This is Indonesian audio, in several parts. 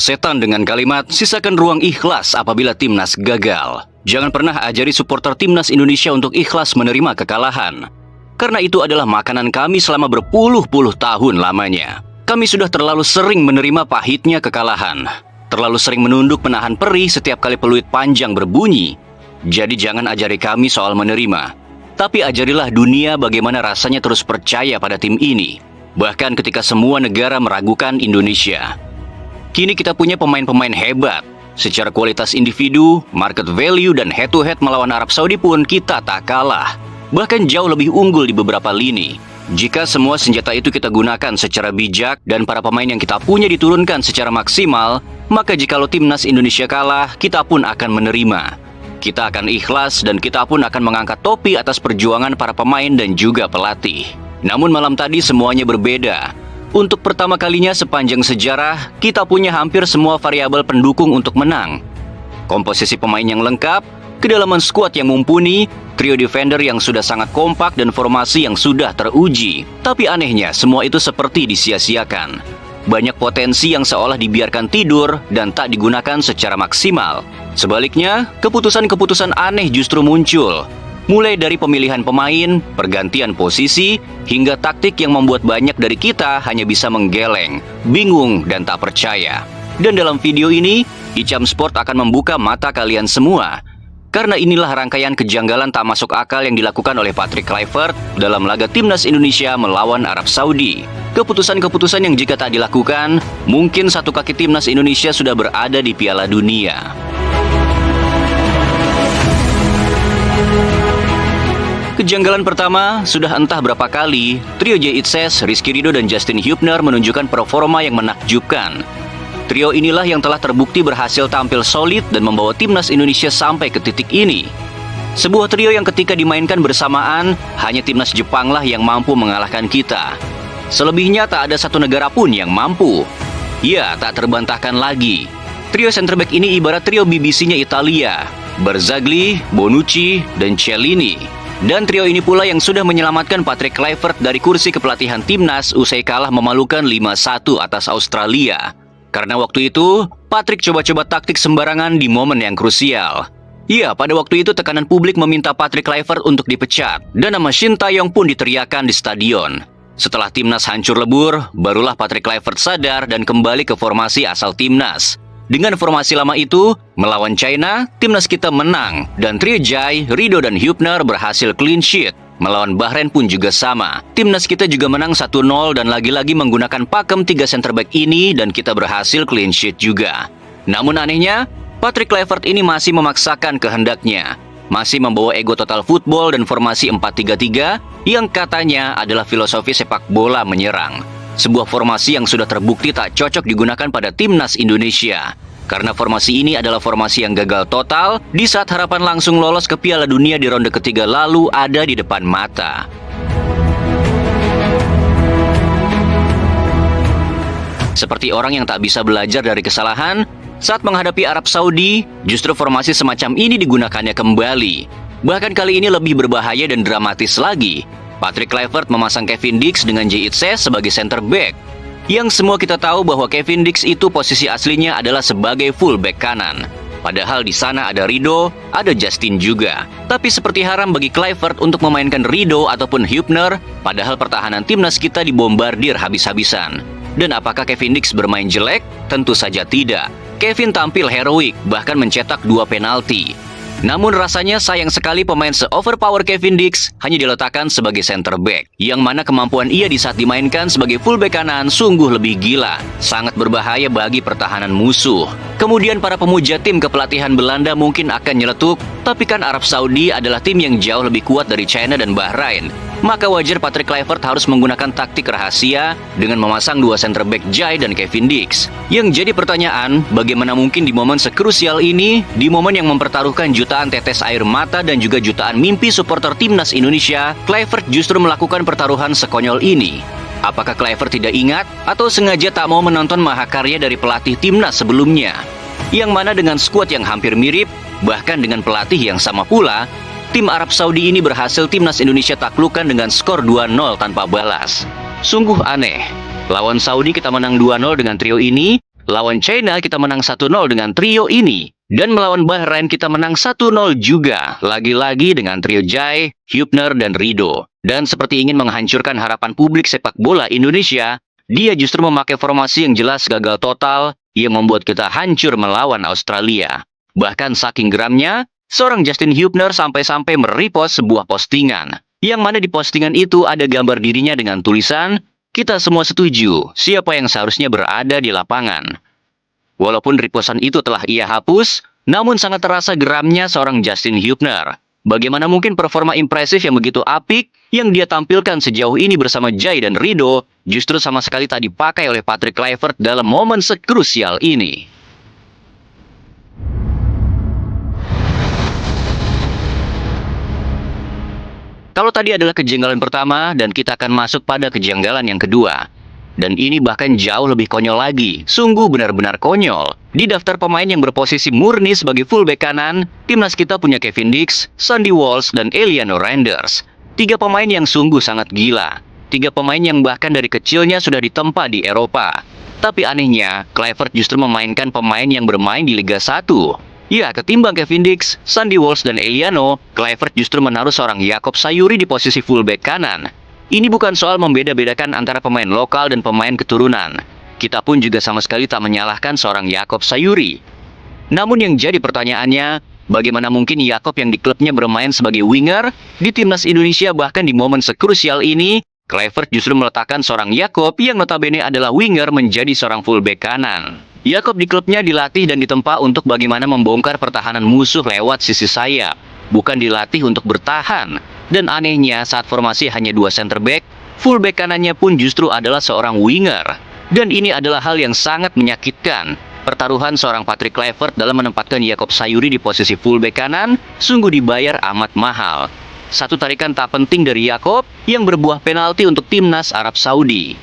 setan dengan kalimat, sisakan ruang ikhlas apabila timnas gagal. Jangan pernah ajari supporter timnas Indonesia untuk ikhlas menerima kekalahan. Karena itu adalah makanan kami selama berpuluh-puluh tahun lamanya. Kami sudah terlalu sering menerima pahitnya kekalahan. Terlalu sering menunduk menahan perih setiap kali peluit panjang berbunyi. Jadi jangan ajari kami soal menerima. Tapi ajarilah dunia bagaimana rasanya terus percaya pada tim ini. Bahkan ketika semua negara meragukan Indonesia. Kini kita punya pemain-pemain hebat. Secara kualitas individu, market value, dan head-to-head melawan Arab Saudi pun kita tak kalah. Bahkan jauh lebih unggul di beberapa lini. Jika semua senjata itu kita gunakan secara bijak dan para pemain yang kita punya diturunkan secara maksimal, maka jikalau timnas Indonesia kalah, kita pun akan menerima. Kita akan ikhlas dan kita pun akan mengangkat topi atas perjuangan para pemain dan juga pelatih. Namun malam tadi semuanya berbeda. Untuk pertama kalinya sepanjang sejarah, kita punya hampir semua variabel pendukung untuk menang. Komposisi pemain yang lengkap, kedalaman skuad yang mumpuni, trio defender yang sudah sangat kompak dan formasi yang sudah teruji. Tapi anehnya, semua itu seperti disia-siakan. Banyak potensi yang seolah dibiarkan tidur dan tak digunakan secara maksimal. Sebaliknya, keputusan-keputusan aneh justru muncul. Mulai dari pemilihan pemain, pergantian posisi, hingga taktik yang membuat banyak dari kita hanya bisa menggeleng, bingung, dan tak percaya. Dan dalam video ini, Icam Sport akan membuka mata kalian semua. Karena inilah rangkaian kejanggalan tak masuk akal yang dilakukan oleh Patrick Kluivert dalam laga timnas Indonesia melawan Arab Saudi. Keputusan-keputusan yang jika tak dilakukan, mungkin satu kaki timnas Indonesia sudah berada di Piala Dunia. Kejanggalan pertama, sudah entah berapa kali, trio JITSES, Rizky Ridho dan Justin Hubner menunjukkan performa yang menakjubkan. Trio inilah yang telah terbukti berhasil tampil solid dan membawa timnas Indonesia sampai ke titik ini. Sebuah trio yang ketika dimainkan bersamaan, hanya timnas Jepanglah yang mampu mengalahkan kita. Selebihnya tak ada satu negara pun yang mampu. Ya, tak terbantahkan lagi. Trio center back ini ibarat trio BBC-nya Italia, Barzagli, Bonucci, dan Chiellini. Dan trio ini pula yang sudah menyelamatkan Patrick Kluivert dari kursi kepelatihan timnas usai kalah memalukan 5-1 atas Australia. Karena waktu itu, Patrick coba-coba taktik sembarangan di momen yang krusial. Ya, pada waktu itu tekanan publik meminta Patrick Kluivert untuk dipecat, dan nama Shin Tae-yong pun diteriakan di stadion. Setelah timnas hancur lebur, barulah Patrick Kluivert sadar dan kembali ke formasi asal timnas. Dengan formasi lama itu, melawan China, timnas kita menang, dan trio Jai, Ridho, dan Hubner berhasil clean sheet. Melawan Bahrain pun juga sama. Timnas kita juga menang 1-0 dan lagi-lagi menggunakan pakem 3 center back ini dan kita berhasil clean sheet juga. Namun anehnya, Patrick Kluivert ini masih memaksakan kehendaknya. Masih membawa ego total football dan formasi 4-3-3 yang katanya adalah filosofi sepak bola menyerang. Sebuah formasi yang sudah terbukti tak cocok digunakan pada timnas Indonesia. Karena formasi ini adalah formasi yang gagal total di saat harapan langsung lolos ke Piala Dunia di ronde ketiga lalu ada di depan mata. Seperti orang yang tak bisa belajar dari kesalahan, saat menghadapi Arab Saudi, justru formasi semacam ini digunakannya kembali. Bahkan kali ini lebih berbahaya dan dramatis lagi. Patrick Kluivert memasang Kevin Dix dengan JITSES sebagai center back. Yang semua kita tahu bahwa Kevin Dix itu posisi aslinya adalah sebagai full back kanan. Padahal di sana ada Ridho, ada Justin juga. Tapi seperti haram bagi Kluivert untuk memainkan Ridho ataupun Hubner, padahal pertahanan timnas kita dibombardir habis-habisan. Dan apakah Kevin Dix bermain jelek? Tentu saja tidak. Kevin tampil heroik, bahkan mencetak 2 penalti. Namun rasanya sayang sekali pemain se-overpower Kevin Dix hanya diletakkan sebagai center back, yang mana kemampuan ia di saat dimainkan sebagai fullback kanan sungguh lebih gila, sangat berbahaya bagi pertahanan musuh. Kemudian para pemuja tim kepelatihan Belanda mungkin akan nyeletuk, tapi kan Arab Saudi adalah tim yang jauh lebih kuat dari China dan Bahrain. Maka wajar Patrick Kluivert harus menggunakan taktik rahasia dengan memasang 2 center back Jai dan Kevin Dix. Yang jadi pertanyaan, bagaimana mungkin di momen sekrusial ini, di momen yang mempertaruhkan jutaan tetes air mata dan juga jutaan mimpi supporter timnas Indonesia, Kluivert justru melakukan pertaruhan sekonyol ini? Apakah Kluivert tidak ingat atau sengaja tak mau menonton mahakarya dari pelatih timnas sebelumnya? Yang mana dengan skuad yang hampir mirip, bahkan dengan pelatih yang sama pula, tim Arab Saudi ini berhasil timnas Indonesia taklukkan dengan skor 2-0 tanpa balas. Sungguh aneh. Lawan Saudi kita menang 2-0 dengan trio ini, Lawan China kita menang 1-0 dengan trio ini. Dan melawan Bahrain kita menang 1-0 juga. Lagi-lagi dengan trio Jai, Hübner, dan Rido. Dan seperti ingin menghancurkan harapan publik sepak bola Indonesia, dia justru memakai formasi yang jelas gagal total yang membuat kita hancur melawan Australia. Bahkan saking geramnya, seorang Justin Hübner sampai-sampai merepost sebuah postingan. Yang mana di postingan itu ada gambar dirinya dengan tulisan, "Kita semua setuju, siapa yang seharusnya berada di lapangan." Walaupun repostan itu telah ia hapus, namun sangat terasa geramnya seorang Justin Hübner. Bagaimana mungkin performa impresif yang begitu apik yang dia tampilkan sejauh ini bersama Jai dan Rido justru sama sekali tak dipakai oleh Patrick Kluivert dalam momen sekrusial ini. Kalau tadi adalah kejanggalan pertama, dan kita akan masuk pada kejanggalan yang kedua. Dan ini bahkan jauh lebih konyol lagi. Sungguh benar-benar konyol. Di daftar pemain yang berposisi murni sebagai fullback kanan, timnas kita punya Kevin Dix, Sandy Walsh, dan Eliano Reinders. 3 pemain yang sungguh sangat gila. 3 pemain yang bahkan dari kecilnya sudah ditempa di Eropa. Tapi anehnya, Kluivert justru memainkan pemain yang bermain di Liga 1. Ya, ketimbang Kevin Dix, Sandy Walsh, dan Eliano, Kluivert justru menaruh seorang Jakob Sayuri di posisi fullback kanan. Ini bukan soal membeda-bedakan antara pemain lokal dan pemain keturunan. Kita pun juga sama sekali tak menyalahkan seorang Jakob Sayuri. Namun yang jadi pertanyaannya, bagaimana mungkin Jakob yang di klubnya bermain sebagai winger, di timnas Indonesia bahkan di momen sekrusial ini, Kluivert justru meletakkan seorang Jakob yang notabene adalah winger menjadi seorang fullback kanan. Jakob di klubnya dilatih dan ditempa untuk bagaimana membongkar pertahanan musuh lewat sisi sayap, bukan dilatih untuk bertahan. Dan anehnya saat formasi hanya 2 center back, fullback kanannya pun justru adalah seorang winger. Dan ini adalah hal yang sangat menyakitkan. Pertaruhan seorang Patrick Kluivert dalam menempatkan Jakob Sayuri di posisi fullback kanan sungguh dibayar amat mahal. Satu tarikan tak penting dari Jakob yang berbuah penalti untuk timnas Arab Saudi.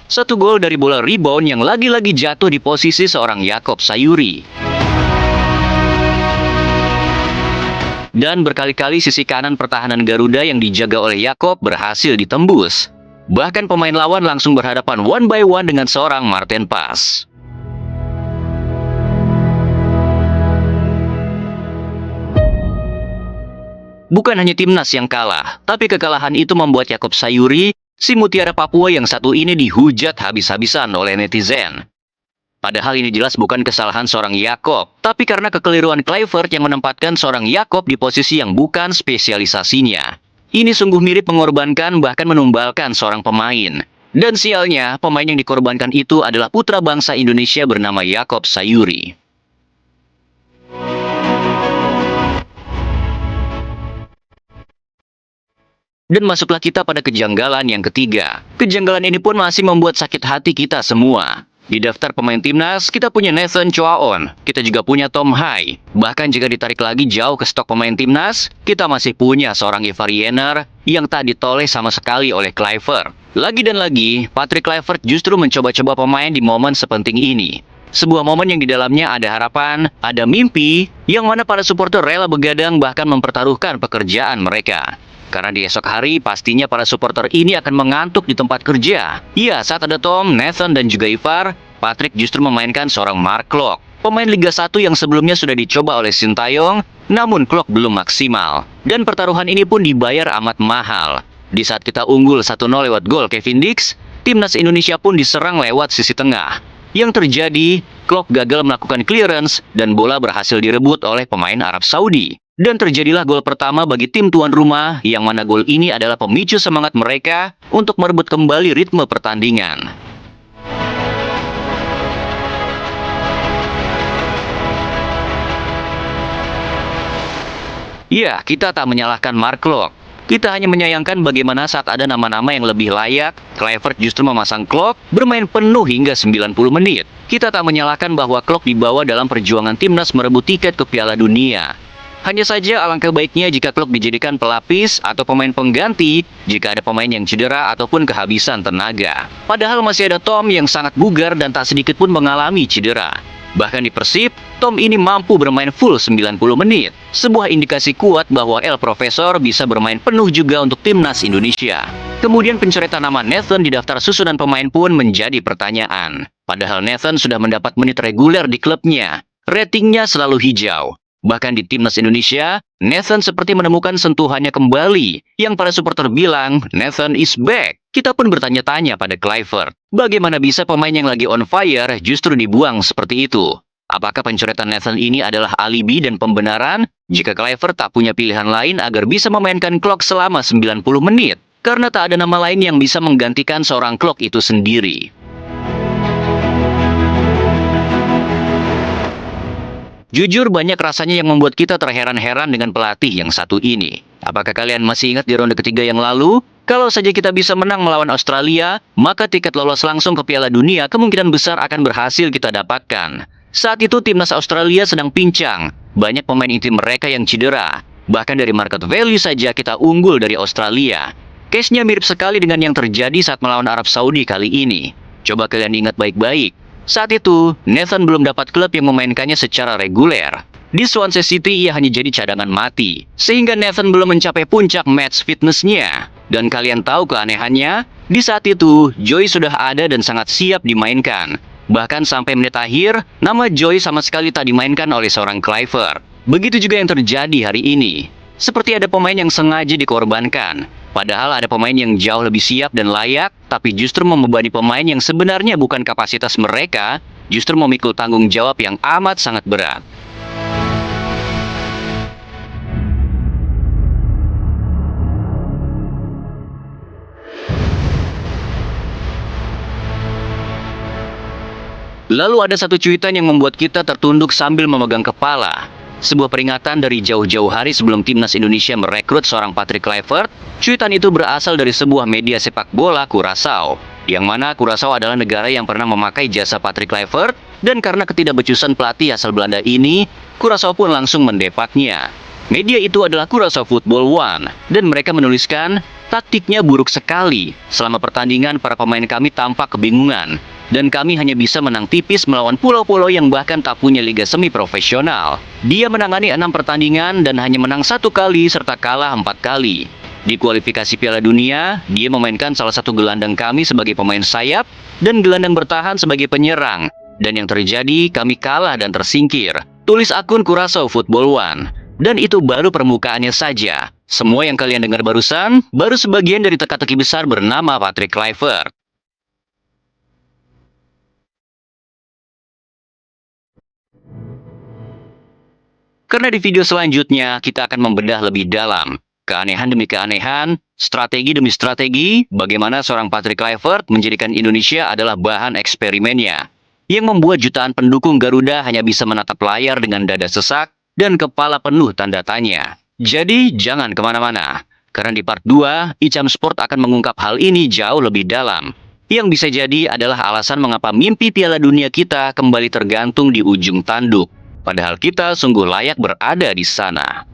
Satu gol dari bola rebound yang lagi-lagi jatuh di posisi seorang Jakob Sayuri. Dan berkali-kali sisi kanan pertahanan Garuda yang dijaga oleh Jakob berhasil ditembus. Bahkan pemain lawan langsung berhadapan one by one dengan seorang Marten Pas. Bukan hanya timnas yang kalah, tapi kekalahan itu membuat Jakob Sayuri, si mutiara Papua yang satu ini, dihujat habis-habisan oleh netizen. Padahal ini jelas bukan kesalahan seorang Jakob, tapi karena kekeliruan Kluivert yang menempatkan seorang Jakob di posisi yang bukan spesialisasinya. Ini sungguh mirip mengorbankan bahkan menumbalkan seorang pemain. Dan sialnya, pemain yang dikorbankan itu adalah putra bangsa Indonesia bernama Jakob Sayuri. Dan masuklah kita pada kejanggalan yang ketiga. Kejanggalan ini pun masih membuat sakit hati kita semua. Di daftar pemain timnas, kita punya Nathan Choaon. Kita juga punya Tom Hai. Bahkan jika ditarik lagi jauh ke stok pemain timnas, kita masih punya seorang Ivar Jenner yang tak ditoleh sama sekali oleh Kluivert. Lagi dan lagi, Patrick Kluivert justru mencoba-coba pemain di momen sepenting ini. Sebuah momen yang di dalamnya ada harapan, ada mimpi, yang mana para supporter rela begadang bahkan mempertaruhkan pekerjaan mereka. Karena di esok hari pastinya para supporter ini akan mengantuk di tempat kerja. Ya, saat ada Tom, Nathan, dan juga Ivar, Patrick justru memainkan seorang Mark Klok, pemain Liga 1 yang sebelumnya sudah dicoba oleh Sintayong, namun Klok belum maksimal. Dan pertaruhan ini pun dibayar amat mahal. Di saat kita unggul 1-0 lewat gol Kevin Dix, timnas Indonesia pun diserang lewat sisi tengah. Yang terjadi, Klok gagal melakukan clearance dan bola berhasil direbut oleh pemain Arab Saudi. Dan terjadilah gol pertama bagi tim tuan rumah, yang mana gol ini adalah pemicu semangat mereka untuk merebut kembali ritme pertandingan. Ya, kita tak menyalahkan Mark Klok. Kita hanya menyayangkan bagaimana saat ada nama-nama yang lebih layak, Kluivert justru memasang Klok bermain penuh hingga 90 menit. Kita tak menyalahkan bahwa Klok dibawa dalam perjuangan timnas merebut tiket ke Piala Dunia. Hanya saja alangkah baiknya jika Klok dijadikan pelapis atau pemain pengganti jika ada pemain yang cedera ataupun kehabisan tenaga. Padahal masih ada Tom yang sangat bugar dan tak sedikit pun mengalami cedera. Bahkan di Persib, Tom ini mampu bermain full 90 menit. Sebuah indikasi kuat bahwa El Profesor bisa bermain penuh juga untuk timnas Indonesia. Kemudian pencoretan nama Nathan di daftar susunan pemain pun menjadi pertanyaan. Padahal Nathan sudah mendapat menit reguler di klubnya. Ratingnya selalu hijau. Bahkan di timnas Indonesia, Nathan seperti menemukan sentuhannya kembali. Yang para supporter bilang, Nathan is back. Kita pun bertanya-tanya pada Kluivert, bagaimana bisa pemain yang lagi on fire justru dibuang seperti itu? Apakah pencoretan Nathan ini adalah alibi dan pembenaran jika Kluivert tak punya pilihan lain agar bisa memainkan Klok selama 90 menit? Karena tak ada nama lain yang bisa menggantikan seorang Klok itu sendiri. Jujur banyak rasanya yang membuat kita terheran-heran dengan pelatih yang satu ini. Apakah kalian masih ingat di ronde ketiga yang lalu? Kalau saja kita bisa menang melawan Australia, maka tiket lolos langsung ke Piala Dunia kemungkinan besar akan berhasil kita dapatkan. Saat itu timnas Australia sedang pincang. Banyak pemain inti mereka yang cedera. Bahkan dari market value saja kita unggul dari Australia. Case-nya mirip sekali dengan yang terjadi saat melawan Arab Saudi kali ini. Coba kalian ingat baik-baik. Saat itu, Nathan belum dapat klub yang memainkannya secara reguler. Di Swansea City ia hanya jadi cadangan mati, sehingga Nathan belum mencapai puncak match fitness-nya. Dan kalian tahu keanehannya? Di saat itu, Joy sudah ada dan sangat siap dimainkan. Bahkan sampai menit akhir, nama Joy sama sekali tak dimainkan oleh seorang Kluivert. Begitu juga yang terjadi hari ini. Seperti ada pemain yang sengaja dikorbankan. Padahal ada pemain yang jauh lebih siap dan layak, tapi justru membebani pemain yang sebenarnya bukan kapasitas mereka, justru memikul tanggung jawab yang amat sangat berat. Lalu ada satu cuitan yang membuat kita tertunduk sambil memegang kepala. Sebuah peringatan dari jauh-jauh hari sebelum timnas Indonesia merekrut seorang Patrick Kluivert. Cuitan itu berasal dari sebuah media sepak bola Curaçao, yang mana Curaçao adalah negara yang pernah memakai jasa Patrick Kluivert, dan karena ketidakbecusan pelatih asal Belanda ini, Curaçao pun langsung mendepaknya. Media itu adalah Curaçao Football One, dan mereka menuliskan, taktiknya buruk sekali. Selama pertandingan, para pemain kami tampak kebingungan, dan kami hanya bisa menang tipis melawan pulau-pulau yang bahkan tak punya liga semi profesional. Dia menangani 6 pertandingan dan hanya menang 1 kali serta kalah 4 kali. Di kualifikasi Piala Dunia, dia memainkan salah satu gelandang kami sebagai pemain sayap dan gelandang bertahan sebagai penyerang. Dan yang terjadi, kami kalah dan tersingkir. Tulis akun Curaçao Football One. Dan itu baru permukaannya saja. Semua yang kalian dengar barusan, baru sebagian dari teka-teki besar bernama Patrick Kluivert. Karena di video selanjutnya, kita akan membedah lebih dalam. Keanehan demi keanehan, strategi demi strategi, bagaimana seorang Patrick Kluivert menjadikan Indonesia adalah bahan eksperimennya. Yang membuat jutaan pendukung Garuda hanya bisa menatap layar dengan dada sesak dan kepala penuh tanda tanya. Jadi, jangan kemana-mana. Karena di part 2, Icam Sport akan mengungkap hal ini jauh lebih dalam. Yang bisa jadi adalah alasan mengapa mimpi Piala Dunia kita kembali tergantung di ujung tanduk. Padahal kita sungguh layak berada di sana.